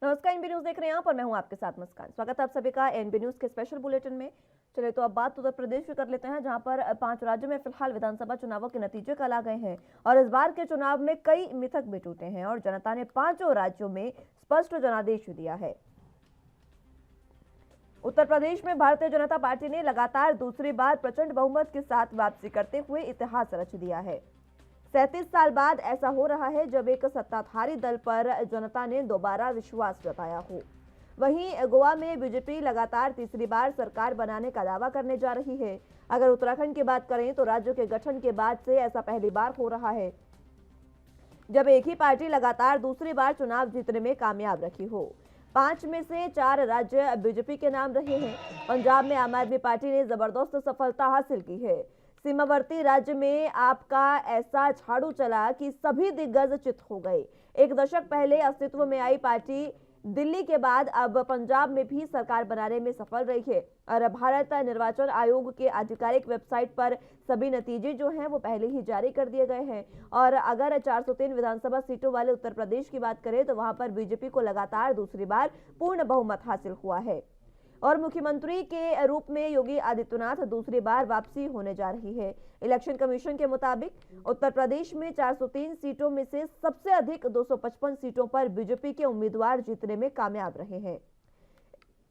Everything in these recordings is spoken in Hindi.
नमस्कार, एनबी न्यूज देख रहे हैं आप और मैं हूं आपके साथ मुस्कान। स्वागत है आप सभी का एनबी न्यूज के स्पेशल बुलेटिन में। चलिए तो अब बात उत्तर प्रदेश की कर लेते हैं, जहां पर 5 राज्यों में फिलहाल विधानसभा चुनावों के नतीजे कल आ गए हैं और इस बार के चुनाव में कई मिथक भी टूटे हैं और जनता ने 5 राज्यों में स्पष्ट जनादेश दिया है। उत्तर प्रदेश में भारतीय जनता पार्टी ने लगातार दूसरी बार प्रचंड बहुमत के साथ वापसी करते हुए इतिहास रच दिया है। 37 साल बाद ऐसा हो रहा है जब एक सत्ताधारी दल पर जनता ने दोबारा विश्वास जताया हो। वहीं गोवा में बीजेपी लगातार तीसरी बार सरकार बनाने का दावा करने जा रही है। अगर उत्तराखंड की बात करें तो राज्य के गठन के बाद से ऐसा पहली बार हो रहा है जब एक ही पार्टी लगातार दूसरी बार चुनाव जीतने में कामयाब रही हो। 5 में से 4 राज्य बीजेपी के नाम रहे हैं। पंजाब में आम आदमी पार्टी ने जबरदस्त सफलता हासिल की है। सीमावर्ती राज्य में आपका ऐसा झाड़ू चला कि सभी दिग्गज चित हो गए। एक दशक पहले अस्तित्व में आई पार्टी दिल्ली के बाद अब पंजाब में भी सरकार बनाने में सफल रही है और भारत निर्वाचन आयोग के आधिकारिक वेबसाइट पर सभी नतीजे जो हैं वो पहले ही जारी कर दिए गए हैं। और अगर 403 विधानसभा सीटों वाले उत्तर प्रदेश की बात करें तो वहां पर बीजेपी को लगातार दूसरी बार पूर्ण बहुमत हासिल हुआ है और मुख्यमंत्री के रूप में योगी आदित्यनाथ दूसरी बार वापसी होने जा रही है। इलेक्शन कमीशन के मुताबिक उत्तर प्रदेश में 403 सीटों में से सबसे अधिक 255 सीटों पर बीजेपी के उम्मीदवार जीतने में कामयाब रहे हैं।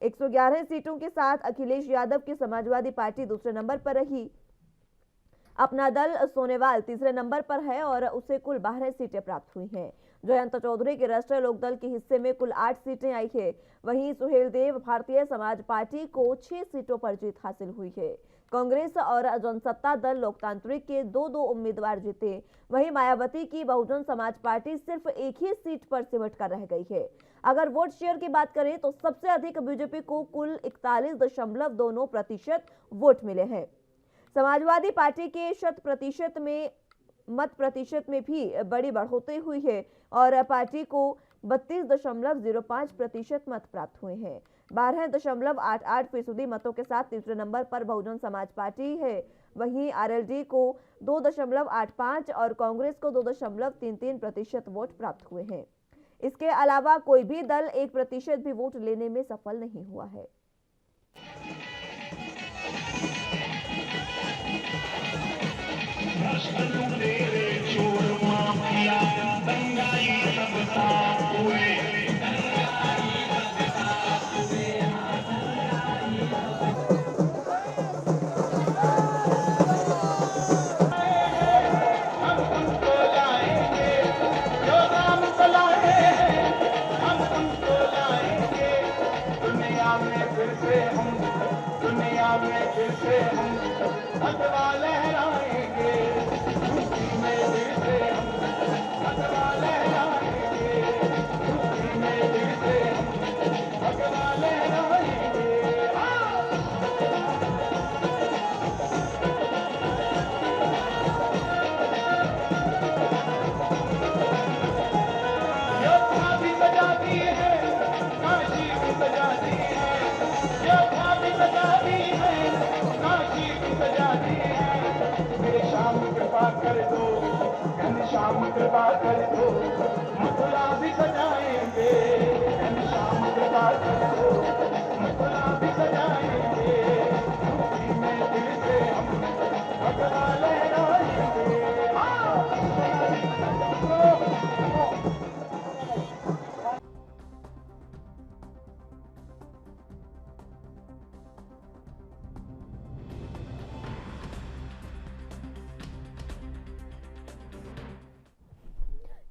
111 सीटों के साथ अखिलेश यादव की समाजवादी पार्टी दूसरे नंबर पर रही। अपना दल सोनेवाल तीसरे नंबर पर है और उसे कुल 12 सीटें प्राप्त हुई हैं। जयंत चौधरी के राष्ट्रीय लोकदल के हिस्से में कुल 8 सीटें आई है। वहीं सुहेल देव भारतीय समाज पार्टी को 6 सीटों पर जीत हासिल हुई है। कांग्रेस और जनसत्ता दल लोकतांत्रिक के 2-2 उम्मीदवार जीते। वहीं मायावती की बहुजन समाज पार्टी सिर्फ एक ही सीट पर सिमट कर रह गई है। अगर वोट शेयर की बात करें तो सबसे अधिक बीजेपी को कुल 41.2% वोट मिले हैं। समाजवादी पार्टी के मत प्रतिशत में भी बड़ी बढ़ोतरी हुई है और पार्टी को 32.05% मत प्राप्त हुए हैं। 12.88% मतों के साथ तीसरे नंबर पर बहुजन समाज पार्टी है। वहीं आरएलडी को 2.85 और कांग्रेस को 2.33% वोट प्राप्त हुए हैं। इसके अलावा कोई भी दल 1% भी वोट लेने में सफल नहीं हुआ है। दुनिया में फिर से हम भगवा लहराएंगे, यूपी में फिर से हम भगवा लहराएंगे, यूपी में फिर से हम भगवा लहराएंगे। योद्धा भी बजा दिए हैं, काशी भी बजा दिए हैं, योद्धा भी बजा दिए हैं, काशी भी बजा दिए हैं। मेरे श्याम कृपा कर दो, घनश्याम कृपा कर दो, मथुरा भी सजाएंगे, घनश्याम कृपा कर दो, मथुरा भी सजाएंगे, यूपी में फिर से हम भगवा लहराएंगे।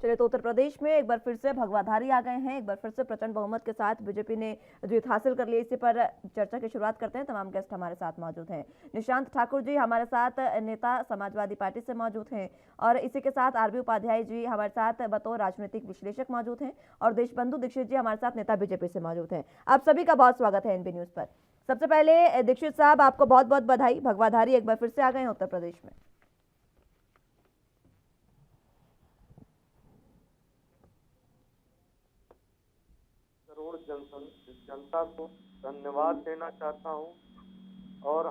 चलिए तो उत्तर प्रदेश में एक बार फिर से भगवाधारी आ गए हैं। एक बार फिर से प्रचंड बहुमत के साथ बीजेपी ने जीत हासिल कर ली। इसी पर चर्चा की शुरुआत करते हैं। तमाम गेस्ट हमारे साथ मौजूद हैं। निशांत ठाकुर जी हमारे साथ नेता समाजवादी पार्टी से मौजूद हैं और इसी के साथ आरबी उपाध्याय जी हमारे साथ बतौर राजनीतिक विश्लेषक मौजूद हैं और देशबंधु दीक्षित जी हमारे साथ नेता बीजेपी से मौजूद हैं। आप सभी का बहुत स्वागत है एनबी न्यूज पर। सबसे पहले दीक्षित साहब, आपको बहुत बहुत बधाई। भगवाधारी एक बार फिर से आ गए हैं उत्तर प्रदेश में। करोड़ जनता को धन्यवाद देना चाहता हूं और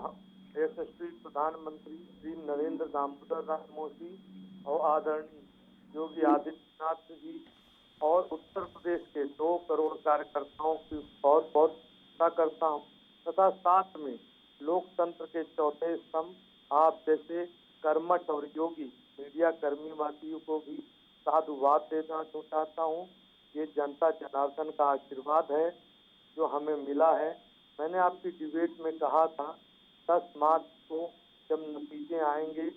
यशस्वी प्रधानमंत्री श्री नरेंद्र दामोदर दास मोदी और आदरणीय योगी आदित्यनाथ जी और उत्तर प्रदेश के 2 करोड़ कार्यकर्ताओं की बहुत बहुत प्रशंसा करता हूँ तथा साथ में लोकतंत्र के चौथे स्तंभ आप जैसे कर्मठ और योगी मीडिया कर्मी वासियों को भी साधुवाद देना चाहता हूँ। ये जनता जनार्दन का आशीर्वाद है जो हमें मिला है। मैंने आपकी डिबेट में कहा था 10 मार्च को जब नतीजे आएंगे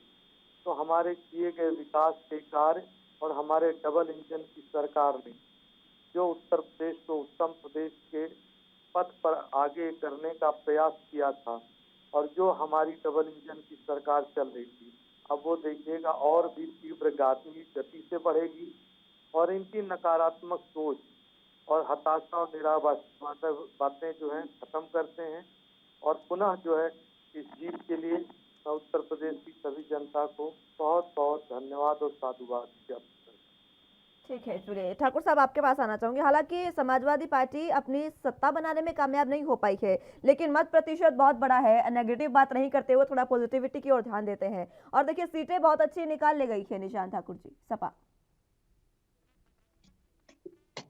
तो हमारे किए गए विकास के कार्य और हमारे डबल इंजन की सरकार ने जो उत्तर प्रदेश को उत्तम प्रदेश के पथ पर आगे करने का प्रयास किया था और जो हमारी डबल इंजन की सरकार चल रही थी, अब वो देखिएगा और भी तीव्र गति से बढ़ेगी और इनकी नकारात्मक सोच और हताशा और निराशावाद बातें जो हैं खत्म करते हैं और पुनः जो है इस जीत के लिए मैं उत्तर प्रदेश की सभी जनता को बहुत बहुत धन्यवाद और साधुवाद ज्ञापित करता हूं। ठीक है, चलिए ठाकुर साहब आपके पास आना चाहूंगी। हालांकि समाजवादी पार्टी अपनी सत्ता बनाने में कामयाब नहीं हो पाई है, लेकिन मत प्रतिशत बहुत बड़ा है। नेगेटिव बात नहीं करते हुए थोड़ा पॉजिटिविटी की ओर ध्यान देते हैं और देखिए सीटें बहुत अच्छी निकाल ले गई है निशांत ठाकुर जी सपा।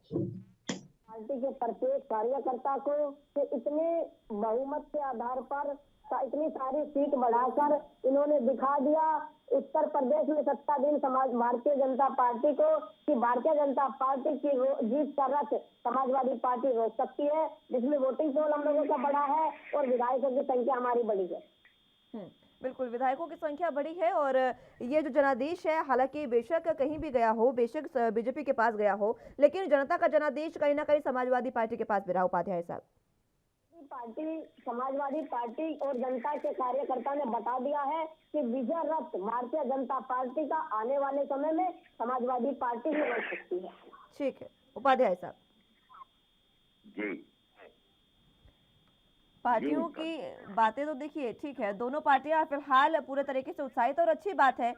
पार्टी के प्रत्येक कार्यकर्ता को इतने बहुमत के आधार पर इतनी सारी सीट बढ़ाकर इन्होंने दिखा दिया उत्तर प्रदेश में सत्ताधीन समाज भारतीय जनता पार्टी को कि भारतीय जनता पार्टी की जीत का रथ समाजवादी पार्टी रोक सकती है, जिसमें वोटिंग पोल हम लोगों का बढ़ा है और विधायकों की संख्या हमारी बढ़ी है। बिल्कुल, विधायकों की संख्या बढ़ी है और ये जो जनादेश है, हालांकि बेशक कहीं भी गया हो, बेशक बीजेपी के पास गया हो, लेकिन जनता का जनादेश कहीं ना कहीं समाजवादी पार्टी के पास भी रहा। उपाध्याय साहब, पार्टी समाजवादी पार्टी और जनता के कार्यकर्ता ने बता दिया है कि विजय रथ भारतीय जनता पार्टी का आने वाले समय में समाजवादी पार्टी ही रोक सकती है। ठीक है, उपाध्याय साहब जी, पार्टियों की बातें तो देखिए ठीक है, दोनों पार्टियां फिलहाल पूरे तरीके से उत्साहित और अच्छी बात है।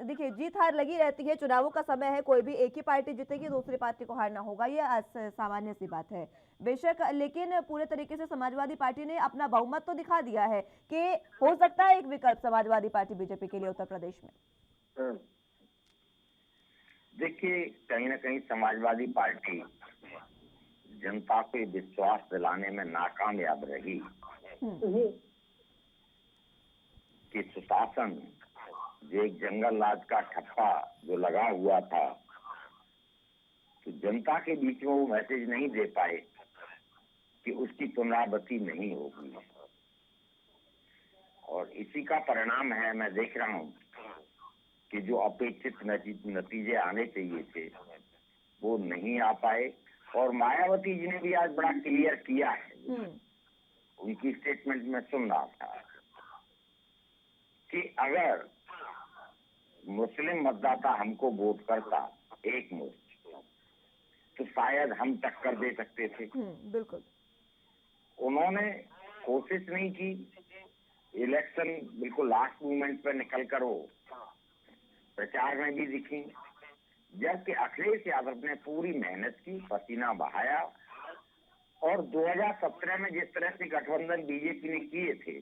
देखिए जीत हार लगी रहती है, चुनावों का समय है, कोई भी एक ही पार्टी जीतेगी, दूसरी पार्टी को हारना होगा, ये सामान्य सी बात है बेशक। लेकिन पूरे तरीके से समाजवादी पार्टी ने अपना बहुमत तो दिखा दिया है कि हो सकता है एक विकल्प समाजवादी पार्टी बीजेपी के लिए उत्तर प्रदेश में। देखिए कहीं ना कहीं समाजवादी पार्टी जनता को विश्वास दिलाने में नाकामयाब रही कि सुशासन जो एक जंगल राज का ठप्पा जो लगा हुआ था, तो जनता के बीच में वो मैसेज नहीं दे पाए कि उसकी पुनरावृत्ति नहीं होगी। और इसी का परिणाम है, मैं देख रहा हूं कि जो अपेक्षित नतीजे आने चाहिए थे वो नहीं आ पाए। और मायावती जी ने भी आज बड़ा क्लियर किया है, उनकी स्टेटमेंट में सुन रहा था कि अगर मुस्लिम मतदाता हमको वोट करता एक मुश्त, तो शायद हम टक्कर दे सकते थे। बिल्कुल, उन्होंने कोशिश नहीं की। इलेक्शन बिल्कुल लास्ट मोमेंट पे निकल कर वो प्रचार में भी दिखी, जबकि अखिलेश यादव ने पूरी मेहनत की, पसीना बहाया और 2017 में जिस तरह से गठबंधन बीजेपी ने किए थे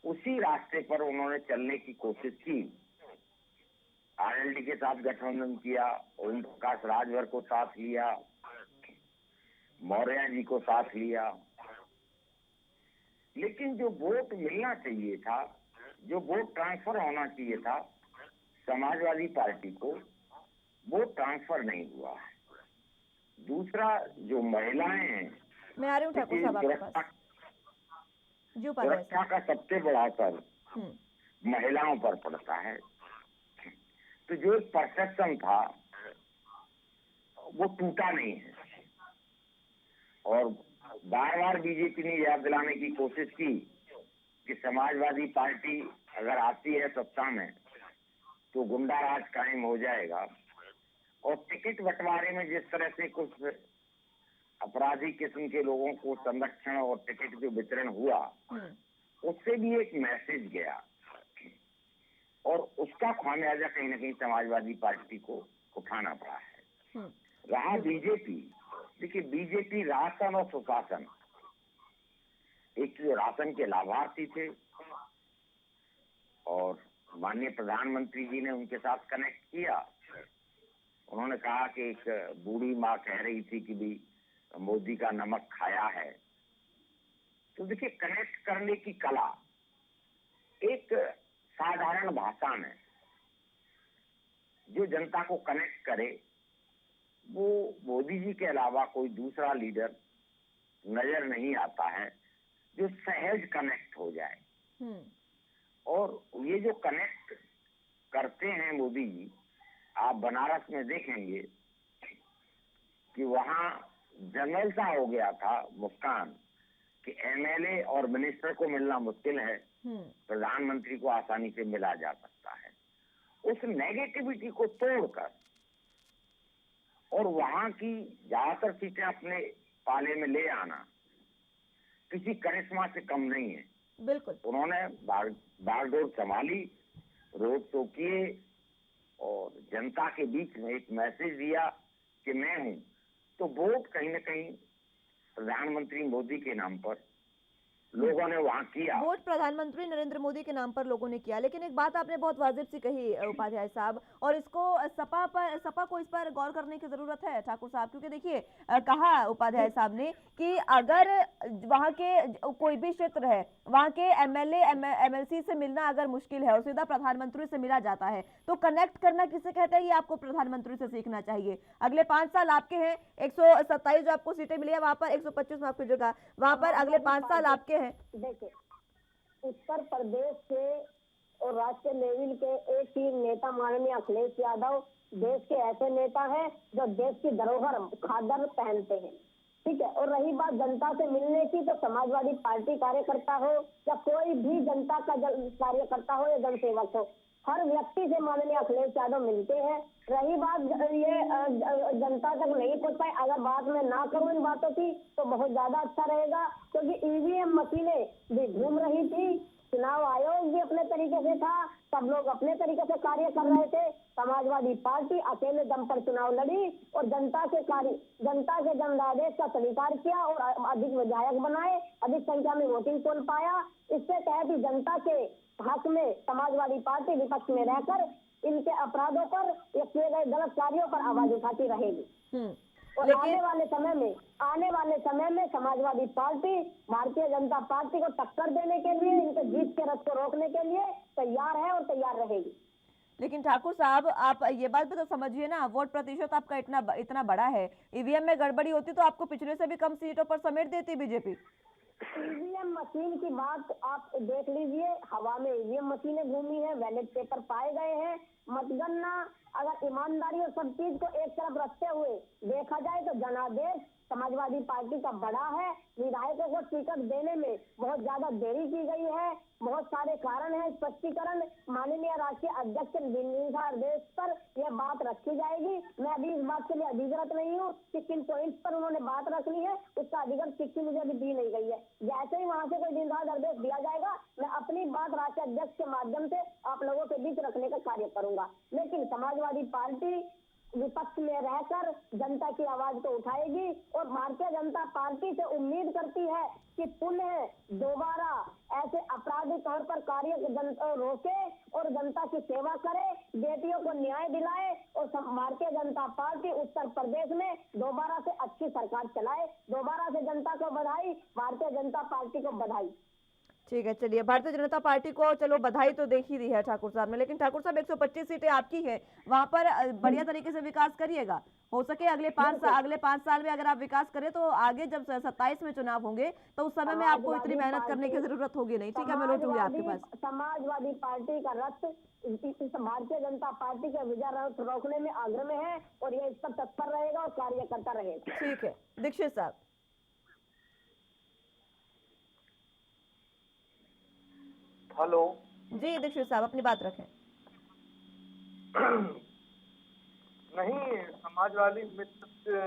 उसी रास्ते पर उन्होंने चलने की कोशिश की। आरएलडी के साथ गठबंधन किया, ओम प्रकाश राजभर को साथ लिया, मौर्य जी को साथ लिया, लेकिन जो वोट मिलना चाहिए था, जो वोट ट्रांसफर होना चाहिए था समाजवादी पार्टी को, वो ट्रांसफर नहीं हुआ है। दूसरा, जो महिलाएं हैं, मैं आ रही हूँ ठाकुर साहब आपके पास। सुरक्षा का सबसे बड़ा असर महिलाओं पर पड़ता है। तो जो एक परसेप्शन था वो टूटा नहीं है और बार बार बीजेपी ने याद दिलाने की कोशिश की कि समाजवादी पार्टी अगर आती है सत्ता में तो गुंडा राज कायम हो जाएगा। और टिकट बंटवारे में जिस तरह से कुछ अपराधी किस्म के लोगों को संरक्षण और टिकट जो वितरण हुआ, उससे भी एक मैसेज गया और उसका खामियाजा कहीं ना कहीं समाजवादी पार्टी को उठाना पड़ा है। रहा बीजेपी, देखिए बीजेपी राशन और सुशासन, एक जो राशन के लाभार्थी थे और माननीय प्रधानमंत्री जी ने उनके साथ कनेक्ट किया उन्होंने कहा कि एक बूढ़ी माँ कह रही थी कि भी मोदी का नमक खाया है। तो देखिए, कनेक्ट करने की कला एक साधारण भाषा में जो जनता को कनेक्ट करे, वो मोदी जी के अलावा कोई दूसरा लीडर नजर नहीं आता है जो सहज कनेक्ट हो जाए। और ये जो कनेक्ट करते हैं मोदी जी, आप बनारस में देखेंगे कि वहां जनरल सा हो गया था मुस्कान कि एमएलए और मिनिस्टर को मिलना मुश्किल है, प्रधानमंत्री को आसानी से मिला जा सकता है। उस नेगेटिविटी को तोड़कर और वहां की ज्यादातर सीटें अपने पाले में ले आना किसी करिश्मा से कम नहीं है। बिल्कुल, उन्होंने बागडोर संभाली, रोड शो किए और जनता के बीच में एक मैसेज दिया कि मैं हूं। तो वोट कहीं न कहीं प्रधानमंत्री मोदी के नाम पर लोगों ने वहां किया। वोट प्रधानमंत्री नरेंद्र मोदी के नाम पर लोगों ने किया। लेकिन एक बात आपने बहुत वाजिब सी कही उपाध्याय साहब, और इसको सपा को इस पर गौर करने की जरूरत है ठाकुर साहब, क्योंकि देखिए कहा उपाध्याय साहब ने कि अगर वहां के कोई भी क्षेत्र है, वहां के एमएलए एमएलसी से मिलना अगर मुश्किल है और सीधा प्रधानमंत्री से मिला जाता है, तो कनेक्ट करना किसे कहते हैं, ये आपको प्रधानमंत्री से सीखना चाहिए। अगले 5 साल आपके हैं, 127 जो आपको सीटें मिली है, वहां पर 125 माफ कीजिएगा, वहां पर अगले 5 साल आपके हैं। देखिए, उत्तर प्रदेश के और राष्ट्रीय लेवल के एक ही नेता माननीय अखिलेश यादव देश के ऐसे नेता हैं जो देश की धरोहर खादर पहनते हैं, ठीक है। और रही बात जनता से मिलने की, तो समाजवादी पार्टी कार्यकर्ता हो या कोई भी जनता का कार्यकर्ता हो या जनसेवक हो, हर व्यक्ति से माननीय अखिलेश यादव मिलते हैं। रही बात ये जनता तक नहीं पहुंच पाए, अगर बात में ना करूं इन बातों की तो बहुत ज्यादा अच्छा रहेगा, क्योंकि ईवीएम मशीनें भी घूम रही थी, चुनाव आयोग भी अपने तरीके से था, सब लोग अपने तरीके से कार्य कर रहे थे। समाजवादी पार्टी अकेले दम पर चुनाव लड़ी और जनता के जनादेश का स्वीकार किया और अधिक विधायक बनाए, अधिक संख्या में वोटिंग पोल पाया। इसके तहत ही जनता के हक में समाजवादी पार्टी विपक्ष में रहकर इनके अपराधों पर या किए गए गलत कार्यों पर आवाज उठाती रहेगी। और आने वाले समय में समाजवादी पार्टी भारतीय जनता पार्टी को टक्कर देने के लिए, इनके जीत के रथ को रोकने के लिए तैयार है और तैयार रहेगी। लेकिन ठाकुर साहब, आप ये बात भी तो समझिए ना, वोट प्रतिशत आपका इतना बड़ा है, ईवीएम में गड़बड़ी होती तो आपको पिछले से भी कम सीटों पर समेट देती बीजेपी। ईवीएम मशीन की बात आप देख लीजिए, हवा में ईवीएम मशीनें घूमी है, बैलेट पेपर पाए गए हैं, मतगणना अगर ईमानदारी और सब चीज को एक तरफ रखते हुए देखा जाए तो जनादेश समाजवादी पार्टी का बड़ा है। विधायकों को टिकट देने में बहुत ज्यादा देरी की गई है, बहुत सारे कारण है, स्पष्टीकरण माननीय राष्ट्रीय अध्यक्ष के निर्देश पर यह बात रखी जाएगी। मैं अभी इस बात के लिए अधिकृत नहीं हूँ कि किन पॉइंट्स पर उन्होंने बात रखनी है, उसका अधिकृत चिट्ठी मुझे अभी दी नहीं गई है। जैसे ही वहां से कोई निर्देश दिया जाएगा, मैं अपनी बात राष्ट्रीय अध्यक्ष के माध्यम से आप लोगों के बीच रखने का कार्य करूंगा। लेकिन समाजवादी पार्टी विपक्ष में रहकर जनता की आवाज को उठाएगी और भारतीय जनता पार्टी से उम्मीद करती है कि पुनः दोबारा ऐसे अपराधी तौर पर कार्य रोके और जनता की सेवा करे, बेटियों को न्याय दिलाए और भारतीय जनता पार्टी उत्तर प्रदेश में दोबारा से अच्छी सरकार चलाए। दोबारा से जनता को बधाई, भारतीय जनता पार्टी को बधाई। ठीक है, चलिए, भारतीय जनता पार्टी को चलो बधाई तो देख ही दी है ठाकुर साहब ने, लेकिन ठाकुर साहब 125 सीटें आपकी है, वहां पर बढ़िया तरीके से विकास करिएगा। हो सके अगले 5 साल में अगर आप विकास करें तो आगे जब 27 में चुनाव होंगे तो उस समय में आपको इतनी मेहनत करने की जरूरत होगी नहीं। ठीक है, मैं लौटूंगी आपके पास। समाजवादी पार्टी का रथ भारतीय जनता पार्टी के विजय रथ रोकने में आग्रह में है और ये इस पर तत्पर रहेगा और कार्य करता रहेगा। ठीक है, दीक्षित साहब। हेलो जी दीक्षित साहब, अपनी बात रखें। नहीं, समाजवादी मित्र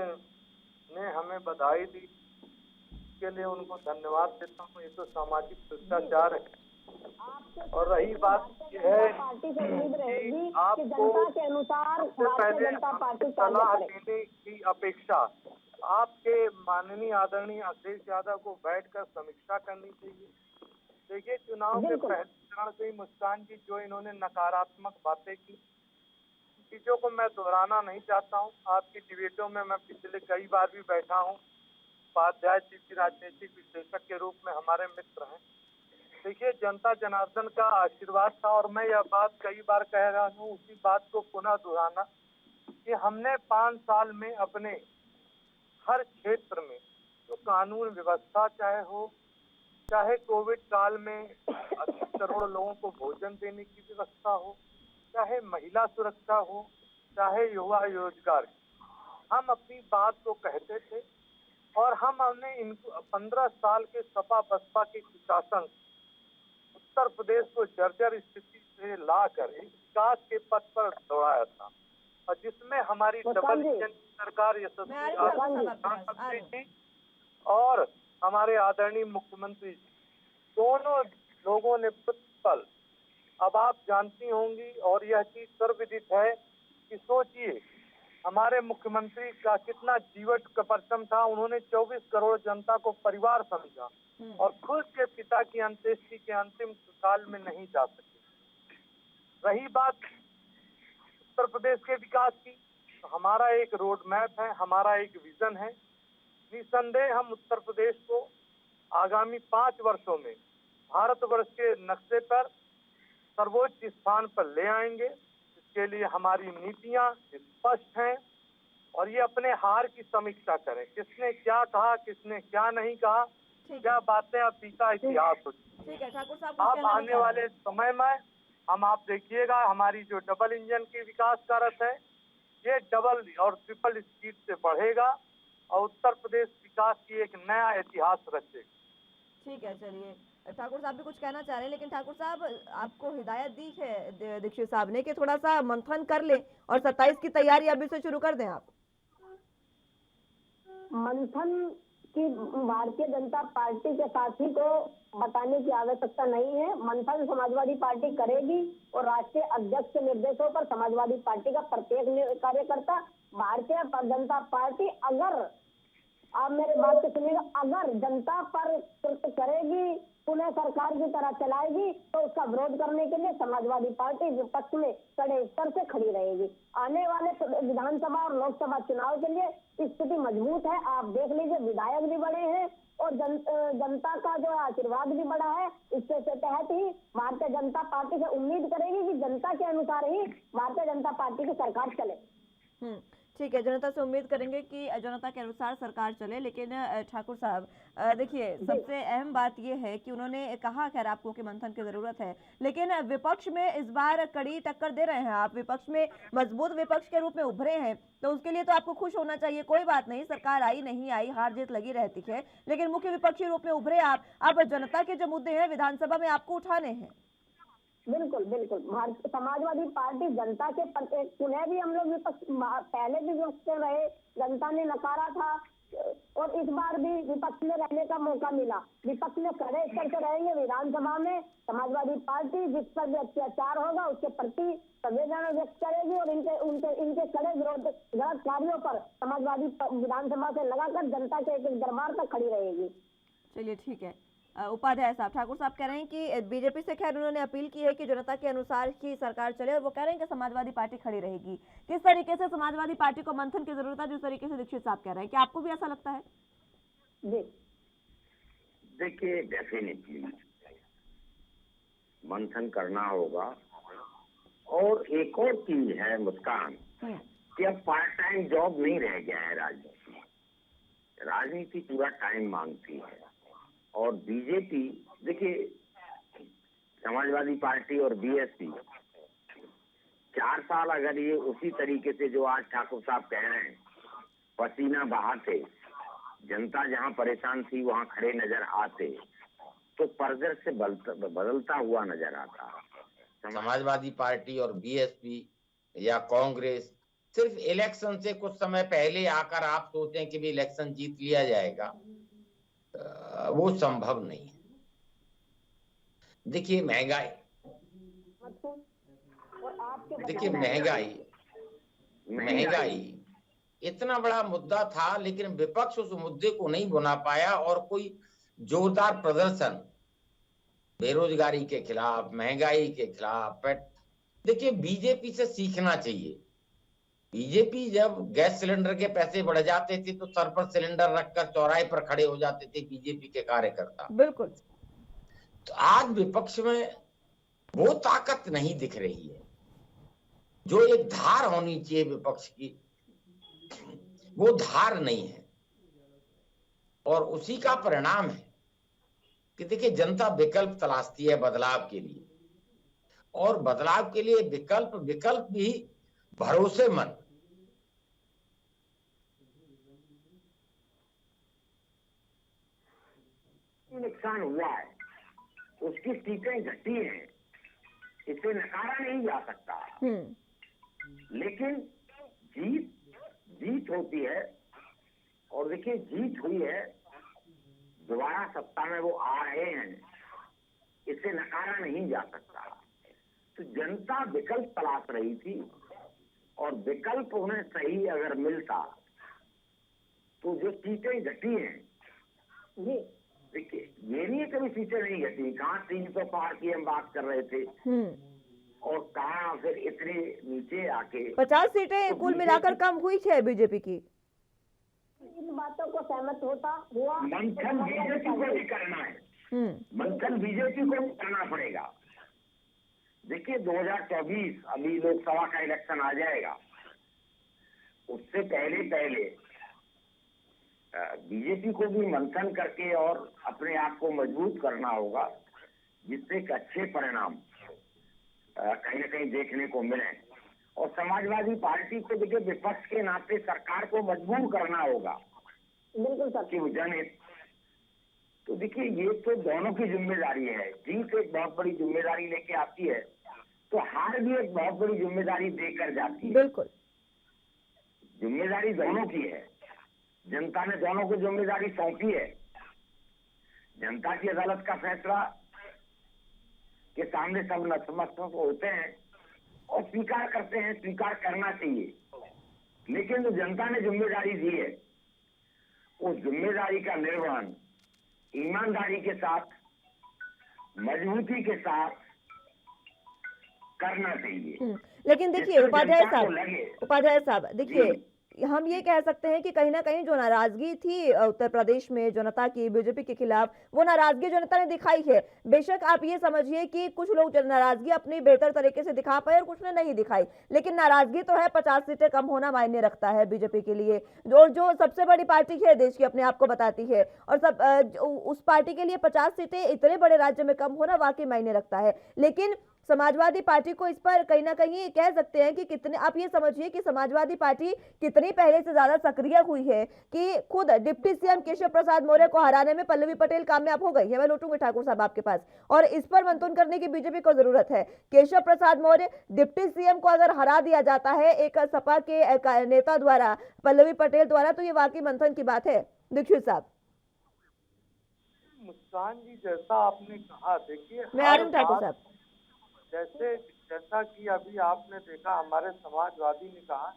ने हमें बधाई दी, इसके लिए उनको धन्यवाद देता हूँ। ये तो सामाजिक शिष्टाचार है। और रही बात यह है कि आपको सबसे पहले सलाह देने की अपेक्षा आपके माननीय आदरणीय अखिलेश यादव को बैठकर समीक्षा करनी चाहिए। देखिए, चुनाव के पहले चरण से ही मुस्कान जी जो इन्होंने नकारात्मक बातें की, चीजों को मैं दोहराना नहीं चाहता हूँ। आपकी डिबेटों में मैं पिछले कई बार भी बैठा हूँ। उपाध्याय जी भी राजनीतिक विश्लेषक के रूप में हमारे मित्र हैं। देखिए, जनता जनार्दन का आशीर्वाद था और मैं यह बात कई बार कह रहा हूँ, उसी बात को पुनः दोहराना कि हमने 5 साल में अपने हर क्षेत्र में जो कानून व्यवस्था चाहे कोविड काल में 80 करोड़ लोगों को भोजन देने की व्यवस्था हो, चाहे महिला सुरक्षा हो, चाहे युवा रोजगार, हम अपनी बात को कहते थे और हमने इनको 15 साल के सपा बसपा के कुशासन उत्तर प्रदेश को जर्जर स्थिति से लाकर विकास के पथ पर दौड़ाया था और जिसमें हमारी डबल इंजन सरकार यशस्वी प्रधानमंत्री जी और हमारे आदरणीय मुख्यमंत्री जी दोनों लोगों ने प्रतिपल, अब आप जानती होंगी और यह चीज सर्वविदित है कि सोचिए हमारे मुख्यमंत्री का कितना जीवट का परिश्रम था। उन्होंने 24 करोड़ जनता को परिवार समझा और खुद के पिता की अंत्येष्टि के अंतिम काल में नहीं जा सके। रही बात उत्तर प्रदेश के विकास की, तो हमारा एक रोड मैप है, हमारा एक विजन है। निसंदेह हम उत्तर प्रदेश को आगामी 5 वर्षों में भारतवर्ष के नक्शे पर सर्वोच्च स्थान पर ले आएंगे। इसके लिए हमारी नीतियां स्पष्ट हैं और ये अपने हार की समीक्षा करें, किसने क्या कहा, किसने क्या नहीं कहा, क्या बातें अब बीता इतिहास हो। ठीक है ठाकुर साहब, आप आने वाले समय में आप देखिएगा हमारी जो डबल इंजन की विकास का रथ है ये डबल और ट्रिपल स्पीड से बढ़ेगा और उत्तर प्रदेश विकास की एक नया इतिहास रचेगा। ठीक है, चलिए ठाकुर साहब भी कुछ कहना चाह रहे हैं, लेकिन ठाकुर साहब आपको हिदायत दी है दीक्षित साहब ने कि थोड़ा सा मंथन कर लें और 27 की तैयारी अभी से शुरू कर दें। आप मंथन की भारतीय जनता पार्टी के साथी को बताने की आवश्यकता नहीं है। मंथन समाजवादी पार्टी करेगी और राष्ट्रीय अध्यक्ष के निर्देशों पर समाजवादी पार्टी का प्रत्येक कार्यकर्ता भारतीय जनता पार्टी, अगर आप मेरे बात को सुनिएगा, अगर जनता पर कृत्य करेगी, पुनः सरकार की तरह चलाएगी तो उसका विरोध करने के लिए समाजवादी पार्टी विपक्ष में कड़े स्तर से खड़ी रहेगी। आने वाले विधानसभा और लोकसभा चुनाव के लिए स्थिति मजबूत है। आप देख लीजिए, विधायक भी बड़े हैं और जनता का जो आशीर्वाद भी बड़ा है। इसके तहत ही भारतीय जनता पार्टी से उम्मीद करेगी कि जनता के अनुसार ही भारतीय जनता पार्टी की सरकार चले। ठीक है, जनता से उम्मीद करेंगे कि जनता के अनुसार सरकार चले। लेकिन ठाकुर साहब देखिए, सबसे अहम बात यह है कि उन्होंने कहा खैर आपको कि मंथन की जरूरत है, लेकिन विपक्ष में इस बार कड़ी टक्कर दे रहे हैं। आप विपक्ष में मजबूत विपक्ष के रूप में उभरे हैं, तो उसके लिए तो आपको खुश होना चाहिए। कोई बात नहीं, सरकार आई नहीं आई, हार जीत लगी रहती है, लेकिन मुख्य विपक्षी रूप में उभरे आप। अब जनता के जो मुद्दे हैं विधानसभा में आपको उठाने हैं। बिल्कुल बिल्कुल, समाजवादी पार्टी जनता के पुनः भी हम लोग विपक्ष, पहले भी विपक्ष में रहे, जनता ने नकारा था और इस बार भी विपक्ष में रहने का मौका मिला। विपक्ष में कड़े स्तर से रहेंगे। विधानसभा में समाजवादी पार्टी जिस पर भी अत्याचार होगा उसके प्रति संवेदना व्यक्त करेगी और इनके कड़े विरोध गलत कार्यों पर समाजवादी विधानसभा से लगाकर जनता के एक दरबार तक खड़ी रहेगी। चलिए ठीक है, उपाध्याय साहब, ठाकुर साहब कह रहे हैं कि बीजेपी से खैर उन्होंने अपील की है कि जनता के अनुसार ही सरकार चले और वो कह रहे हैं कि समाजवादी पार्टी खड़ी रहेगी। किस तरीके से समाजवादी पार्टी को मंथन की जरूरत है, जिस तरीके से दीक्षित साहब कह रहे हैं, क्या आपको भी ऐसा लगता है? जी देखिए, डेफिनेटली मंथन करना होगा। और एक और चीज है मुस्कान, कि अब पार्ट टाइम जॉब नहीं रह गया है राजनीति। राजनीति पूरा टाइम मांगती है और बीजेपी, देखिए समाजवादी पार्टी और बीएसपी 4 साल अगर ये उसी तरीके से जो आज ठाकुर साहब कह रहे हैं पसीना बहाते, जनता जहां परेशान थी वहां खड़े नजर आते, तो परिदृश्य बदलता हुआ नजर आता। समाजवादी पार्टी और बीएसपी या कांग्रेस सिर्फ इलेक्शन से कुछ समय पहले आकर आप सोचें कि भी इलेक्शन जीत लिया जाएगा, वो संभव नहीं है। देखिए महंगाई, देखिए महंगाई इतना बड़ा मुद्दा था, लेकिन विपक्ष उस मुद्दे को नहीं बुना पाया और कोई जोरदार प्रदर्शन बेरोजगारी के खिलाफ, महंगाई के खिलाफ। देखिए बीजेपी से सीखना चाहिए बीजेपी जब गैस सिलेंडर के पैसे बढ़ जाते थे तो सर पर सिलेंडर रखकर चौराहे पर खड़े हो जाते थे बीजेपी के कार्यकर्ता। बिल्कुल। तो आज विपक्ष में वो ताकत नहीं दिख रही है जो एक धार होनी चाहिए विपक्ष की, वो धार नहीं है। और उसी का परिणाम है कि देखिए जनता विकल्प तलाशती है बदलाव के लिए, और बदलाव के लिए विकल्प भी भरोसेमंद। नुकसान हुआ है, उसकी सीटें घटी हैं, इसे नकारा नहीं जा सकता। लेकिन जीत होती है, और देखिए जीत हुई है, दोबारा सत्ता में वो आ रहे हैं, इसे नकारा नहीं जा सकता। तो जनता विकल्प तलाश रही थी, और विकल्प उन्हें सही अगर मिलता तो जो सीटें घटी हैं, ये देखिए ये नहीं कभी सीटें नहीं घटी, कहाँ 300 पार की हम बात कर रहे थे और कहाँ फिर इतने नीचे आके 50 सीटें तो कुल मिलाकर कम हुई है बीजेपी की। इन बातों को सहमत हुआ मंथन बीजेपी को भी करना है, मंथन बीजेपी को भी करना पड़ेगा। देखिए 2024 अभी लोकसभा का इलेक्शन आ जाएगा, उससे पहले बीजेपी को भी मंथन करके और अपने आप को मजबूत करना होगा, जिससे एक अच्छे परिणाम कहीं न कहीं देखने को मिले। और समाजवादी पार्टी को देखिए विपक्ष के नाते सरकार को मजबूर करना होगा, बिल्कुल सर। कि जनहित। तो देखिए ये तो दोनों की जिम्मेदारी है, जीत एक बहुत बड़ी जिम्मेदारी लेके आती है, तो हार भी एक बहुत बड़ी जिम्मेदारी देकर जाती है। बिल्कुल, जिम्मेदारी दोनों की है, जनता ने दोनों को जिम्मेदारी सौंपी है। जनता की अदालत का फैसला के सामने सब नतमस्तक होते हैं और स्वीकार करते हैं, स्वीकार करना चाहिए। लेकिन जो जनता ने जिम्मेदारी दी है, उस जिम्मेदारी का निर्वहन ईमानदारी के साथ, मजबूती के साथ करना चाहिए। लेकिन देखिए उपाध्याय साहब देखिए, हम ये कह सकते हैं कि कहीं ना कहीं जो नाराजगी थी उत्तर प्रदेश में जनता की बीजेपी के खिलाफ, वो नाराजगी जनता ने दिखाई है। बेशक आप ये समझिए कि कुछ लोग नाराजगी अपनी बेहतर तरीके से दिखा पाए और कुछ ने नहीं दिखाई, लेकिन नाराजगी तो है। 50 सीटें कम होना मायने रखता है बीजेपी के लिए, जो सबसे बड़ी पार्टी है देश की, अपने आप को बताती है, और उस पार्टी के लिए 50 सीटें इतने बड़े राज्य में कम होना वाकई मायने रखता है। लेकिन समाजवादी पार्टी को इस पर कहीं ना कहीं कह सकते हैं कि कितने, आप ये समझिए कि समाजवादी पार्टी कितनी पहले से ज्यादा सक्रिय हुई है कि खुद डिप्टी सीएम केशव प्रसाद मौर्य को हराने में पल्लवी पटेल कामयाब हो गई है। मैं लौटूंगी ठाकुर साहब आपके पास, और इस पर मंथन करने की बीजेपी को जरूरत है। केशव प्रसाद मौर्य डिप्टी सीएम को अगर हरा दिया जाता है एक सपा के नेता द्वारा, पल्लवी पटेल द्वारा, तो ये वाकई मंथन की बात है। दीक्षित साहब। मुस्कान जी, जैसा आपने कहा, देखिए मैं आ रही हूँ ठाकुर साहब। जैसा कि अभी आपने देखा, हमारे समाजवादी ने कहा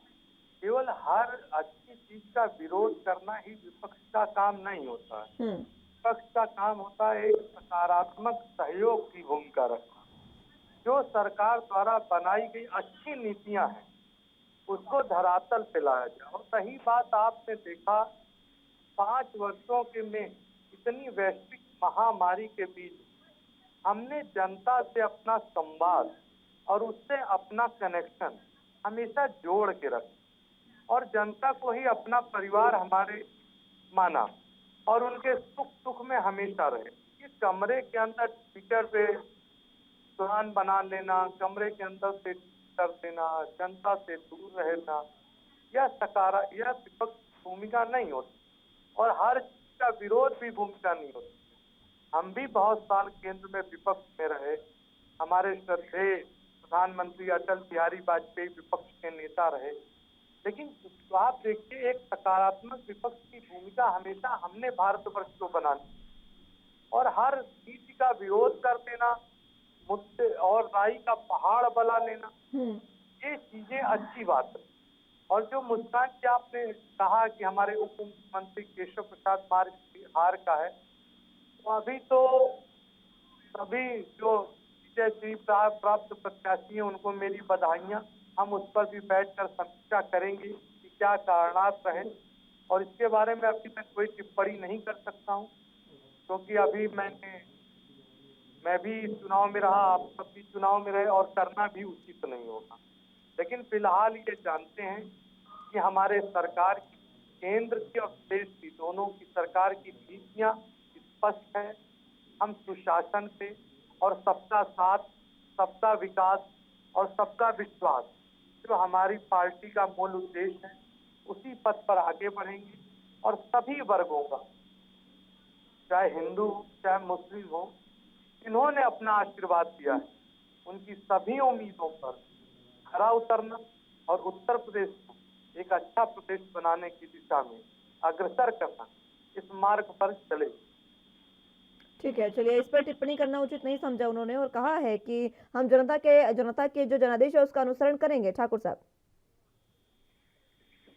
केवल हर अच्छी चीज का विरोध करना ही विपक्ष का काम नहीं होता है। विपक्ष का काम होता है एक सकारात्मक सहयोग की भूमिका रखना। जो सरकार द्वारा बनाई गई अच्छी नीतियां हैं उसको धरातल पे लाया जाए। और सही बात आपने देखा, 5 वर्षों के में इतनी वैश्विक महामारी के बीच हमने जनता से अपना संवाद और उससे अपना कनेक्शन हमेशा जोड़ के रखा और जनता को ही अपना परिवार हमारे माना और उनके सुख दुख में हमेशा रहे। इस कमरे के अंदर ट्विटर पे दुकान बना लेना, कमरे के अंदर से कर देना, जनता से दूर रहना, यह विपक्ष भूमिका नहीं होती और हर चीज का विरोध भी भूमिका नहीं होती। हम भी बहुत साल केंद्र में विपक्ष में रहे। हमारे श्रद्धेय प्रधानमंत्री अटल बिहारी वाजपेयी विपक्ष के नेता रहे, लेकिन आप देखिए एक सकारात्मक विपक्ष की भूमिका हमेशा हमने भारतवर्ष को बनानी और हर नीति का विरोध कर देना, मुद्दे और राई का पहाड़ बना लेना, ये चीजें अच्छी बात है। और जो मुस्कान की आपने कहा कि हमारे उप मुख्यमंत्री केशव प्रसाद मौर्य की हार का है, तो अभी तो सभी जो विजय श्री प्राप्त प्रत्याशी हैं उनको मेरी बधाइयाँ। हम उस पर भी बैठकर समीक्षा करेंगे कि क्या कारणात रहे, और इसके बारे में अभी तक कोई टिप्पणी नहीं कर सकता हूं, क्योंकि अभी मैं भी चुनाव में रहा, आप सब भी चुनाव में रहे, और करना भी उचित नहीं होगा। लेकिन फिलहाल ये जानते हैं कि हमारे सरकार की, केंद्र की और प्रदेश की, दोनों की सरकार की नीतियां स्पष्ट है। हम सुशासन पे और सबका साथ, सबका विकास और सबका विश्वास, जो हमारी पार्टी का मूल उद्देश्य है, उसी पथ पर आगे बढ़ेंगे। और सभी वर्गों का, चाहे हिंदू हो चाहे मुस्लिम हो, इन्होंने अपना आशीर्वाद दिया है, उनकी सभी उम्मीदों पर खरा उतरना और उत्तर प्रदेश को एक अच्छा प्रदेश बनाने की दिशा में अग्रसर करना, इस मार्ग पर चले। ठीक है, चलिए, इस पर टिप्पणी करना उचित नहीं समझा उन्होंने और कहा है कि हम जनता के जो जनादेश है उसका अनुसरण करेंगे। ठाकुर साहब,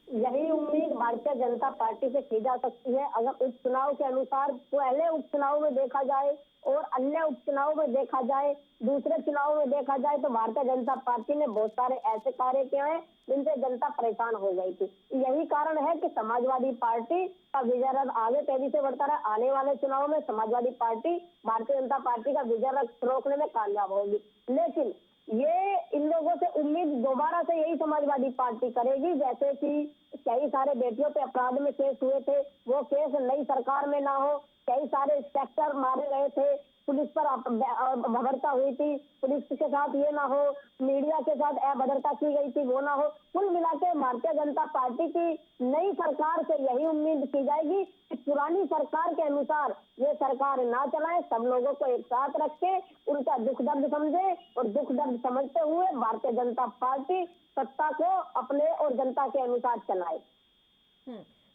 यही उम्मीद भारतीय जनता पार्टी से की जा सकती है। अगर उपचुनाव के अनुसार पहले उपचुनाव में देखा जाए और अन्य उपचुनाव में देखा जाए, दूसरे चुनाव में देखा जाए, तो भारतीय जनता पार्टी ने बहुत सारे ऐसे कार्य किए हैं जिनसे जनता परेशान हो गई थी। यही कारण है कि समाजवादी पार्टी का विजय रथ आगे तेजी से बढ़ता रहा। आने वाले चुनाव में समाजवादी पार्टी भारतीय जनता पार्टी का विजय रथ रोकने में कामयाब होगी। लेकिन ये इन लोगों से उम्मीद दोबारा से यही समाजवादी पार्टी करेगी, जैसे कि कई सारे बेटियों पे अपराध में केस हुए थे, वो केस नई सरकार में ना हो। कई सारे इंस्पेक्टर मारे गए थे, पुलिस पर अभद्रता हुई थी, पुलिस के साथ ये ना हो, मीडिया के साथ अभद्रता की गई थी, वो ना हो। कुल मिलाकर भारतीय जनता पार्टी की नई सरकार से यही उम्मीद की जाएगी कि पुरानी सरकार के अनुसार ये सरकार ना चलाए, सब लोगों को एक साथ रखे, उनका दुख दर्द समझे और दुख दर्द समझते हुए भारतीय जनता पार्टी सत्ता को अपने और जनता के अनुसार चलाए।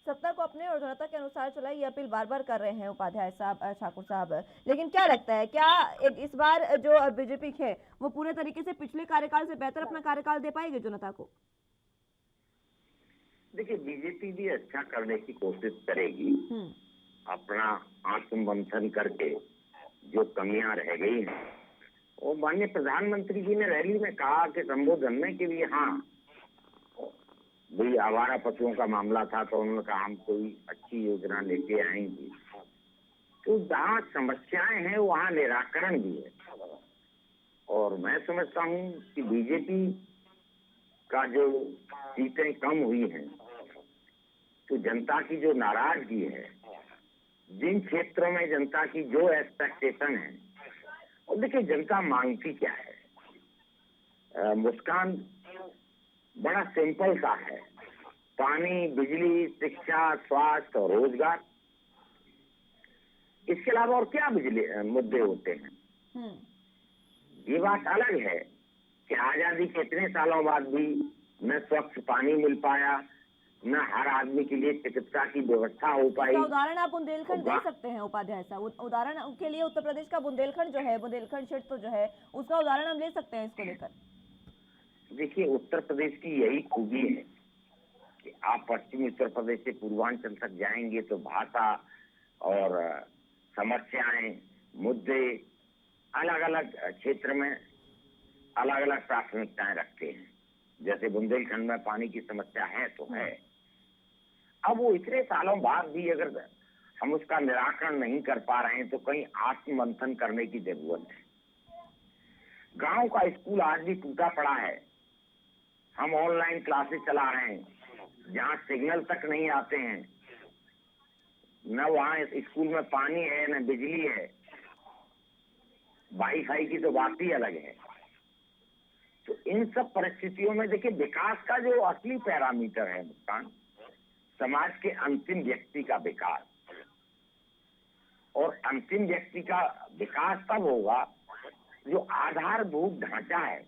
सत्ता को अपने और जनता के अनुसार चलाए, ये अपील बार बार कर रहे हैं उपाध्याय साहब, ठाकुर साहब। लेकिन क्या लगता है, क्या इस बार जो बीजेपी है वो पूरे तरीके से पिछले कार्यकाल से बेहतर अपना कार्यकाल दे पाएगी जनता को? देखिए, बीजेपी भी अच्छा करने की कोशिश करेगी, अपना आत्ममंथन करके जो कमियां रह गई हैं। और माननीय प्रधानमंत्री जी ने रैली में कहा कि संबोधन में कि हाँ भाई आवारा पशुओं का मामला था, तो उन्होंने कहा हम कोई अच्छी योजना लेके आएंगे। तो जहाँ समस्याएं हैं वहाँ निराकरण भी है। और मैं समझता हूँ कि बीजेपी का जो सीटें कम हुई हैं, तो जनता की जो नाराजगी है, जिन क्षेत्रों में जनता की जो एक्सपेक्टेशन है, और देखिए जनता मांगती क्या है। मुस्कान बड़ा सिंपल सा है, पानी, बिजली, शिक्षा, स्वास्थ्य और रोजगार। इसके अलावा और क्या मुद्दे होते हैं। ये बात अलग है कि आजादी के इतने सालों बाद भी न स्वच्छ पानी मिल पाया, न हर आदमी के लिए चिकित्सा की व्यवस्था हो पाई। उदाहरण आप बुंदेलखंड दे सकते हैं उपाध्याय साहब, उदाहरण के लिए उत्तर प्रदेश का बुंदेलखंड जो है, बुंदेलखंड क्षेत्र जो है, उसका उदाहरण हम ले सकते हैं इसको लेकर। देखिए, उत्तर प्रदेश की यही खूबी है कि आप पश्चिमी उत्तर प्रदेश से पूर्वांचल तक जाएंगे तो भाषा और समस्याएं, मुद्दे अलग अलग क्षेत्र में अलग अलग प्राथमिकताएं रखते हैं। जैसे बुंदेलखंड में पानी की समस्या है तो है। अब वो इतने सालों बाद भी अगर हम उसका निराकरण नहीं कर पा रहे हैं, तो कहीं आत्ममंथन करने की जरूरत है। गांव का स्कूल आज भी टूटा पड़ा है। हम ऑनलाइन क्लासेस चला रहे हैं, जहाँ सिग्नल तक नहीं आते हैं, न वहाँ स्कूल में पानी है न बिजली है, वाईफाई की तो बात ही अलग है। तो इन सब परिस्थितियों में देखिए, विकास का जो असली पैरामीटर है मुस्कान, समाज के अंतिम व्यक्ति का विकास। और अंतिम व्यक्ति का विकास तब होगा जो आधारभूत ढांचा है।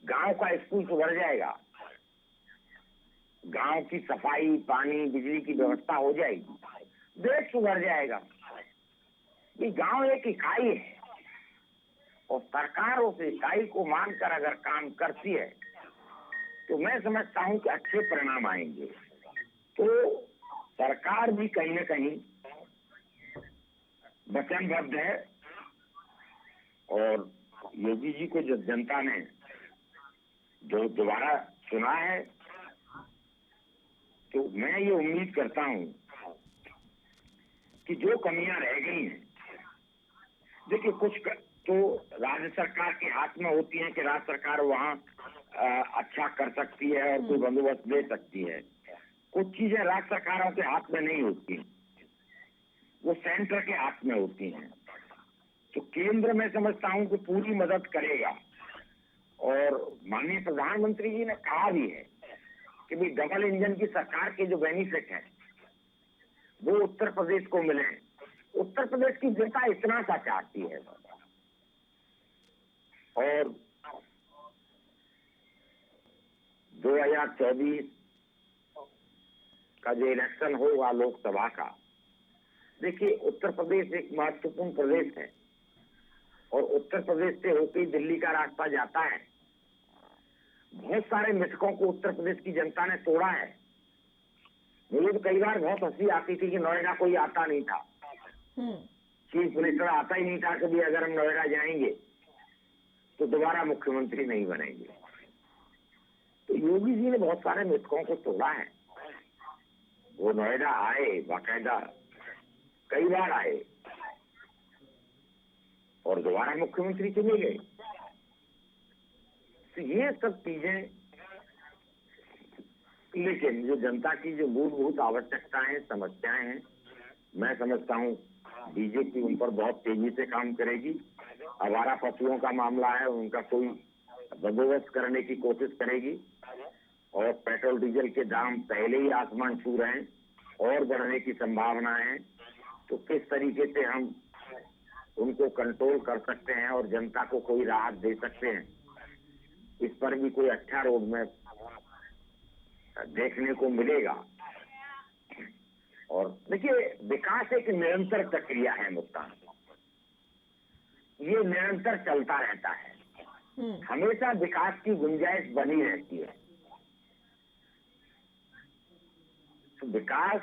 गांव का स्कूल सुधर जाएगा, गांव की सफाई, पानी, बिजली की व्यवस्था हो जाएगी, देश सुधर जाएगा। ये गांव एक इकाई है और सरकार उस इकाई को मानकर अगर काम करती है तो मैं समझता हूं कि अच्छे परिणाम आएंगे। तो सरकार भी कहीं न कहीं वचनबद्ध है और योगी जी को जो जनता ने जो दोबारा चुना है, तो मैं ये उम्मीद करता हूं कि जो कमियां रह गई हैं, देखिए कुछ तो राज्य सरकार के हाथ में होती है कि राज्य सरकार वहाँ अच्छा कर सकती है और कोई बंदोबस्त दे सकती है। कुछ चीजें राज्य सरकारों के हाथ में नहीं होती, वो सेंटर के हाथ में होती हैं। तो केंद्र में समझता हूं कि पूरी मदद करेगा, और माननीय प्रधानमंत्री जी ने कहा भी है कि भाई डबल इंजन की सरकार के जो बेनिफिट है वो उत्तर प्रदेश को मिले। उत्तर प्रदेश की जनता इतना सा चाहती है। और 2024 का जो इलेक्शन होगा लोकसभा का, देखिए उत्तर प्रदेश एक महत्वपूर्ण प्रदेश है, और उत्तर प्रदेश से होकर दिल्ली का रास्ता जाता है। बहुत सारे मिथकों को उत्तर प्रदेश की जनता ने तोड़ा है। मुझे तो कई बार बहुत हंसी आती थी कि नोएडा कोई आता नहीं था, चीफ मिनिस्टर आता ही नहीं था कभी, अगर हम नोएडा जाएंगे तो दोबारा मुख्यमंत्री नहीं बनेंगे। तो योगी जी ने बहुत सारे मिथकों को तोड़ा है। वो नोएडा आए, बाकायदा कई बार आए, और दोबारा मुख्यमंत्री चुने गए। तो ये सब चीजें, लेकिन जो जनता की जो मूलभूत आवश्यकताएं, समस्याएं हैं, मैं समझता हूं बीजेपी उन पर बहुत तेजी से काम करेगी। आवारा पशुओं का मामला है, उनका कोई बंदोबस्त करने की कोशिश करेगी, और पेट्रोल डीजल के दाम पहले ही आसमान छू रहे हैं और बढ़ने की संभावना है। तो किस तरीके से हम उनको कंट्रोल कर सकते हैं और जनता को कोई राहत दे सकते हैं, इस पर भी कोई अच्छा रोड मैप देखने को मिलेगा। और देखिए, विकास एक निरंतर प्रक्रिया है मुस्कान, ये निरंतर चलता रहता है, हमेशा विकास की गुंजाइश बनी रहती है। तो विकास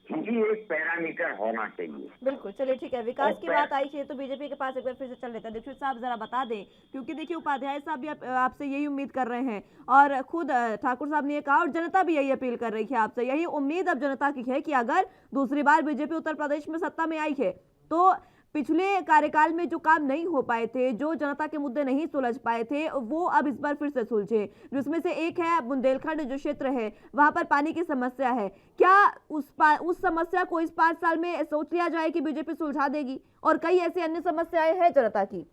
ही एक पैरामीटर होना चाहिए। बिल्कुल, चलिए ठीक है, विकास की बात आई है तो बीजेपी के पास एक बार फिर से चल लेता है। दीक्षित साहब जरा बता दें, क्योंकि देखिए उपाध्याय साहब भी आपसे यही उम्मीद कर रहे हैं, और खुद ठाकुर साहब ने ये कहा, और जनता भी यही अपील कर रही है आपसे। यही उम्मीद अब जनता की है कि अगर दूसरी बार बीजेपी उत्तर प्रदेश में सत्ता में आई है तो पिछले कार्यकाल में जो काम नहीं हो पाए थे, जो जनता के मुद्दे नहीं सुलझ पाए थे, वो अब इस बार फिर से सुलझे। जिसमें से एक है बुंदेलखंड जो क्षेत्र है, वहां पर पानी की समस्या है। क्या उस समस्या को इस 5 साल में सोच लिया जाए कि बीजेपी सुलझा देगी? और कई ऐसी अन्य समस्याएं हैं जनता की।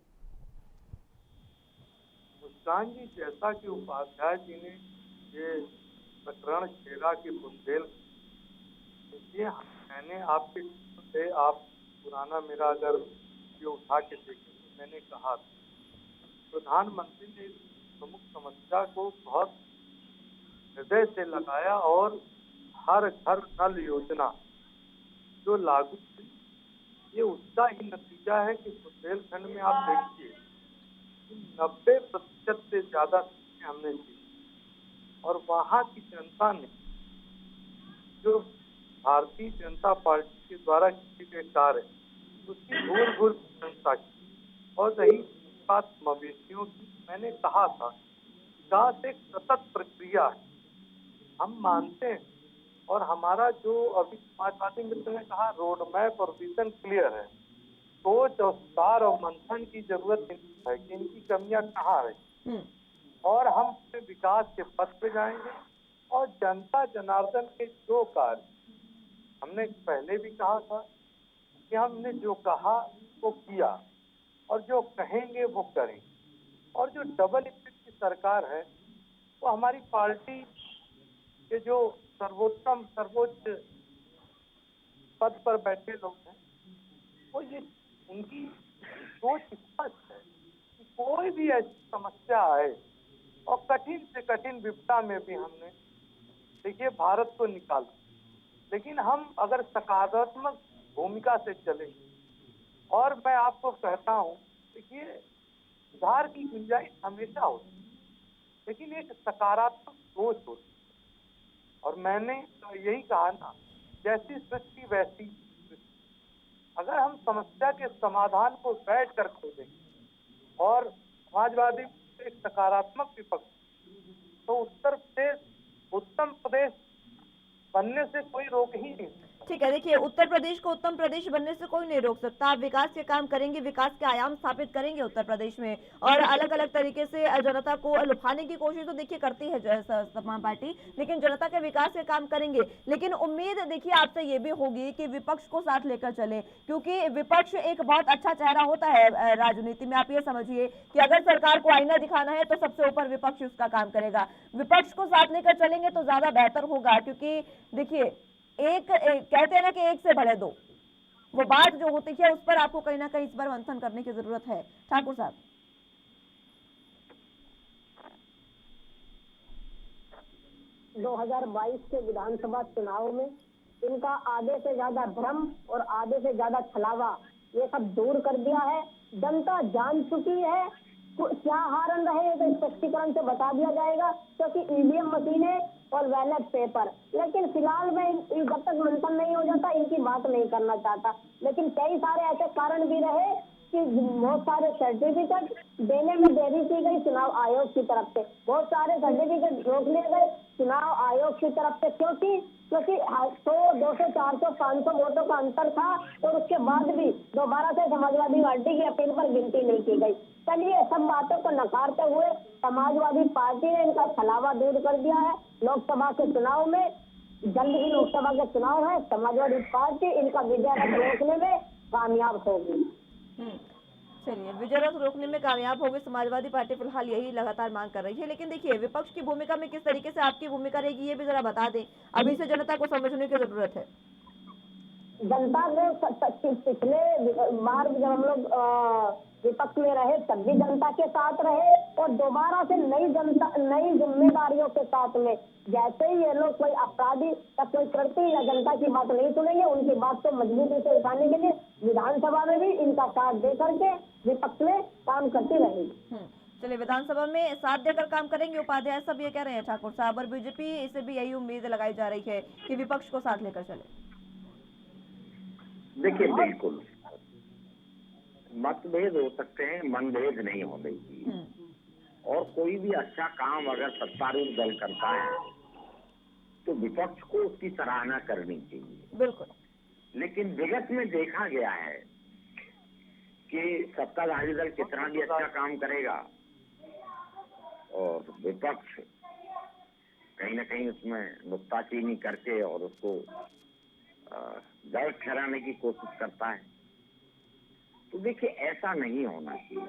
मुस्कान जी, जैसा कि उपाध्याय जी ने ये प्रकरण छेड़ा कि बुंदेल, देखिए मैंने आपके से आप पुराना मेरा अगर ये उठा के देखें तो मैंने कहा प्रधानमंत्री ने इस प्रमुख समस्या को बहुत हृदय से लगाया, और हर घर नल योजना जो लागू थी, ये उसका ही नतीजा है कि बुंदेलखंड में आप देखिए 90% से ज्यादा सीटें हमने दी, और वहाँ की जनता ने जो भारतीय जनता पार्टी के द्वारा किए गए कार्य उसकी घूर घूर प्रशंसा की। और रही बात मवेशियों की, मैंने कहा था विकास एक सतत प्रक्रिया है, हम मानते हैं। और हमारा जो अभी समाजवादी मित्र ने कहा रोड मैप और विजन क्लियर है, सोच और सुधार और मंथन की जरूरत है कि इनकी कमियां कहाँ है, और हम विकास के पथ पे जाएंगे। और जनता जनार्दन के जो कार्य हमने पहले भी कहा था कि हमने जो कहा वो किया, और जो कहेंगे वो करें। और जो डबल इंजन की सरकार है, वो हमारी पार्टी के जो सर्वोच्च पद पर बैठे लोग हैं, वो ये उनकी सोच स्पष्ट है कि कोई भी ऐसी समस्या आए, और कठिन से कठिन विपदा में भी हमने देखिए भारत को निकाला। लेकिन हम अगर सकारात्मक भूमिका से चले, और मैं आपको कहता हूँ, देखिए सुधार की गुंजाइश हमेशा होती है, लेकिन एक सकारात्मक सोच होती है। और मैंने तो यही कहा ना, जैसी सृष्टि वैसी सृष्टि। अगर हम समस्या के समाधान को बैठ कर खोजेंगे, और समाजवादी एक सकारात्मक विपक्ष, तो उत्तर प्रदेश उत्तम प्रदेश बनने से कोई रोक ही नहीं। ठीक है, देखिए उत्तर प्रदेश को उत्तम प्रदेश बनने से कोई नहीं रोक सकता। आप विकास के काम करेंगे, विकास के आयाम स्थापित करेंगे उत्तर प्रदेश में, और अलग अलग तरीके से जनता को लुभाने की कोशिश तो देखिए करती है समाजवादी पार्टी, लेकिन जनता के विकास के काम करेंगे। लेकिन उम्मीद देखिए आपसे ये भी होगी कि विपक्ष को साथ लेकर चले, क्योंकि विपक्ष एक बहुत अच्छा चेहरा होता है राजनीति में। आप ये समझिए कि अगर सरकार को आईना दिखाना है तो सबसे ऊपर विपक्ष उसका काम करेगा। विपक्ष को साथ लेकर चलेंगे तो ज्यादा बेहतर होगा, क्योंकि देखिए एक कहते हैं ना कि एक से भले दो, वो बात जो होती है उस पर आपको कहीं ना कहीं इस बार मंथन करने की जरूरत है। ठाकुर साहब, 2022 के विधानसभा चुनाव में इनका आधे से ज्यादा भ्रम और आधे से ज्यादा छलावा ये सब दूर कर दिया है। जनता जान चुकी है क्या हारन रहे तो स्पष्टीकरण से बता दिया जाएगा, क्योंकि ईवीएम मशीनें और बैलेट पेपर। लेकिन फिलहाल में जब तक मंथन नहीं हो जाता इनकी बात नहीं करना चाहता। लेकिन कई सारे ऐसे कारण भी रहे कि बहुत सारे सर्टिफिकेट देने में देरी की गई चुनाव आयोग की तरफ से, बहुत सारे सर्टिफिकेट रोक लिए गए चुनाव आयोग की तरफ से, क्योंकि 100, 200, 400, 500 वोटों का अंतर था और उसके बाद भी दोबारा से समाजवादी पार्टी की अपील पर गिनती नहीं की गई। चलिए सब बातों को नकारते हुए समाजवादी पार्टी ने इनका छलावा दूर कर दिया है। लोकसभा के चुनाव में, जल्द ही लोकसभा के चुनाव है, समाजवादी पार्टी इनका विजय रथ रोकने में कामयाब होगी। चलिए, विजय रथ रोकने में कामयाब होगी समाजवादी पार्टी, फिलहाल यही लगातार मांग कर रही है। लेकिन देखिए विपक्ष की भूमिका में किस तरीके से आपकी भूमिका रहेगी ये भी जरा बता दें, अभी से जनता को समझने की जरूरत है। जनता को पिछले बार जब हम लोग विपक्ष में रहे तब भी जनता के साथ रहे और दोबारा से नई जिम्मेदारियों के साथ में, जैसे ही ये लोग कोई अपराधी या कोई कृत्य या जनता की बात नहीं सुनेंगे, उनकी बात को मजबूती से उठाने के लिए विधानसभा में भी इनका साथ दे करके विपक्ष में काम करती रहेगी। चलिए, विधानसभा में साथ देकर काम करेंगे उपाध्याय सब ये कह रहे हैं ठाकुर साहब, और बीजेपी इसे भी यही उम्मीद लगाई जा रही है कि विपक्ष को साथ लेकर चले। देखिए बिल्कुल मतभेद हो सकते हैं, मनभेद नहीं होने चाहिए। और कोई भी अच्छा काम अगर सत्तारूढ़ दल करता है तो विपक्ष को उसकी सराहना करनी चाहिए। बिल्कुल। लेकिन विगत में देखा गया है कि सत्ताधारी दल कितना भी अच्छा काम करेगा और विपक्ष कहीं न कहीं उसमें नुक्ताचीनी करके और उसको गलत ठहराने की कोशिश करता है। तो देखिए ऐसा नहीं होना चाहिए।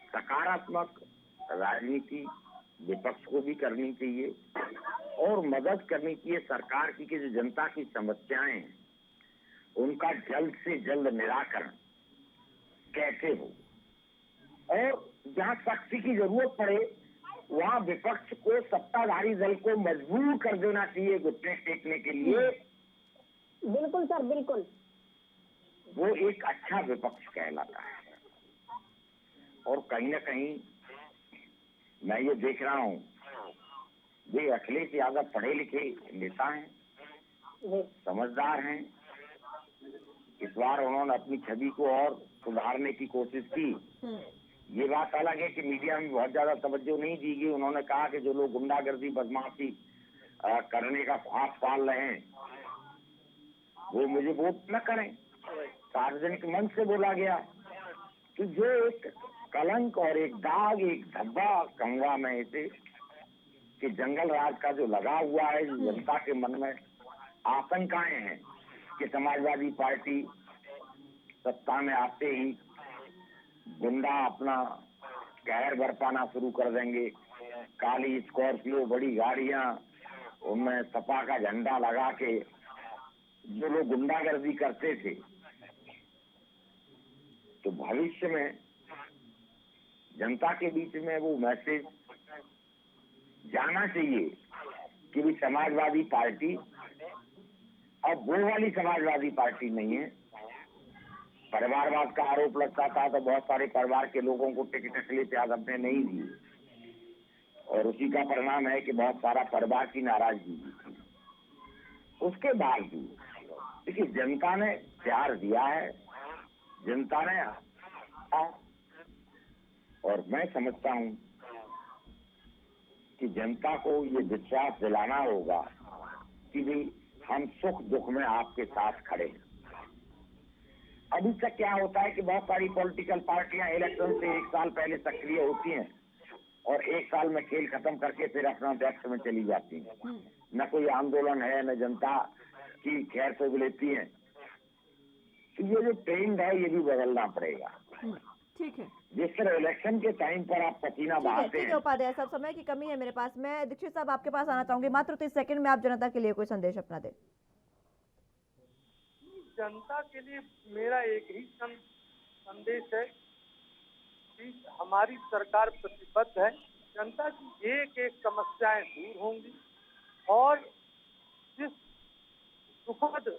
सकारात्मक राजनीति विपक्ष को भी करनी चाहिए और मदद करनी चाहिए सरकार की कि जो जनता की समस्याएं हैं उनका जल्द से जल्द निराकरण कैसे हो, और जहां सख्ती की जरूरत पड़े वहां विपक्ष को, सत्ताधारी दल को मजबूर कर देना चाहिए घुटने टेकने के लिए। बिल्कुल सर, बिल्कुल। वो एक अच्छा विपक्ष कहलाता है। और कहीं न कहीं मैं ये देख रहा हूँ, वे अखिलेश यादव पढ़े लिखे नेता हैं, समझदार हैं। इस बार उन्होंने अपनी छवि को और सुधारने की कोशिश की। ये बात अलग है कि मीडिया में बहुत ज्यादा तवज्जो नहीं दी गई। उन्होंने कहा कि जो लोग गुंडागर्दी बदमाशी करने का ख्वाब पाल रहे हैं वो मुझे वोट न करें। सार्वजनिक मंच से बोला गया कि जो एक कलंक और एक दाग, एक धब्बा कहूंगा मैं इसे, कि जंगल राज का जो लगा हुआ है, जनता के मन में आशंकाएं हैं कि समाजवादी पार्टी सत्ता में आते ही गुंडा अपना कहर बरपाना शुरू कर देंगे। काली स्कॉर्पियो, बड़ी गाड़ियां, उनमें सपा का झंडा लगा के जो लोग गुंडागर्दी करते थे, तो भविष्य में जनता के बीच में वो मैसेज जाना चाहिए कि भी समाजवादी पार्टी अब वो वाली समाजवादी पार्टी नहीं है। परिवारवाद का आरोप लगता था तो बहुत सारे परिवार के लोगों को टिकट अखिलेश यादव ने नहीं दी और उसी का परिणाम है कि बहुत सारा परिवार की नाराजगी थी। उसके बावजूद देखिए जनता ने प्यार दिया है, जनता ने और मैं समझता हूं कि जनता को ये विश्वास दिलाना होगा कि भाई हम सुख दुख में आपके साथ खड़े हैं। अभी तक क्या होता है कि बहुत सारी पॉलिटिकल पार्टियां इलेक्शन से 1 साल पहले सक्रिय होती हैं और 1 साल में खेल खत्म करके फिर अपना डेस्क में चली जाती हैं। न कोई आंदोलन है, न जनता की खैर से लेती है। तो ये जो ट्रेंड है ये भी बदलना पड़ेगा। ठीक है, जिस तरह इलेक्शन के टाइम पर आप पसीना बहाते ठीक है हैं। उपाध्याय साहब, समय की कमी है मेरे पास। मैं दीक्षित साहब आपके पास आना चाहूंगी, मात्र 30 सेकंड में आप जनता के लिए कोई संदेश अपना दें। जनता के लिए मेरा एक ही संदेश है कि हमारी सरकार प्रतिबद्ध है, जनता की एक एक समस्याएं दूर होंगी और जिस सुखद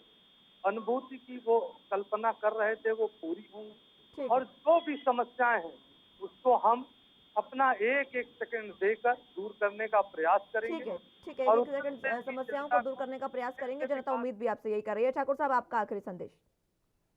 अनुभूति की वो कल्पना कर रहे थे वो पूरी होंगी और जो भी समस्याएं हैं उसको हम अपना एक एक सेकंड देकर दूर करने का प्रयास करेंगे। ठीक है, एक सेकंड समस्याओं को दूर करने का प्रयास करेंगे। जनता उम्मीद भी आपसे यही कर रही है। ठाकुर साहब, आपका आखिरी संदेश।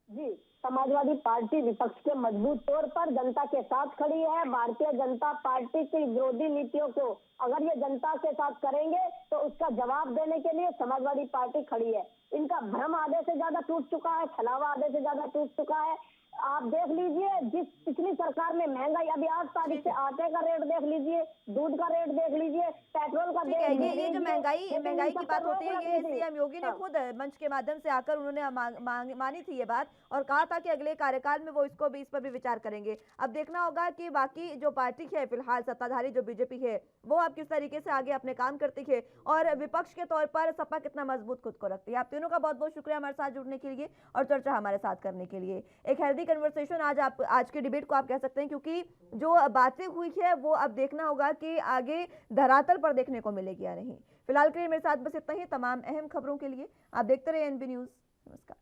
जी, समाजवादी पार्टी विपक्ष के मजबूत तौर पर जनता के साथ खड़ी है। भारतीय जनता पार्टी की विरोधी नीतियों को अगर ये जनता के साथ करेंगे तो उसका जवाब देने के लिए समाजवादी पार्टी खड़ी है। इनका भ्रम आधे से ज्यादा टूट चुका है, छलावा आधे से ज्यादा टूट चुका है। आप देख लीजिए, जिस पिछली सरकार में महंगाई, अभी 8 तारीख से आटे का रेट देख लीजिए, दूध का रेट देख लीजिए, पेट्रोल का देख लीजिए। ये जो महंगाई की बात होती है, ये सीएम योगी ने खुद मंच के माध्यम से आकर उन्होंने मानी थी ये बात और कहा था कि अगले कार्यकाल में वो इस पर भी विचार करेंगे। अब देखना होगा कि बाकी जो पार्टी है फिलहाल सत्ताधारी जो बीजेपी है वो अब किस तरीके से आगे अपने काम करती है और विपक्ष के तौर पर सपा कितना मजबूत खुद को रखती है। आप तीनों का बहुत बहुत शुक्रिया हमारे साथ जुड़ने के लिए और चर्चा हमारे साथ करने के लिए। एक हेल्दी कन्वर्सेशन आज के डिबेट को आप कह सकते हैं, क्योंकि जो बातें हुई है वो अब देखना होगा कि आगे धरातल पर देखने को मिलेगी या नहीं। फिलहाल के लिए मेरे साथ बस इतना ही। तमाम अहम खबरों के लिए आप देखते रहिए एनबी न्यूज़। नमस्कार।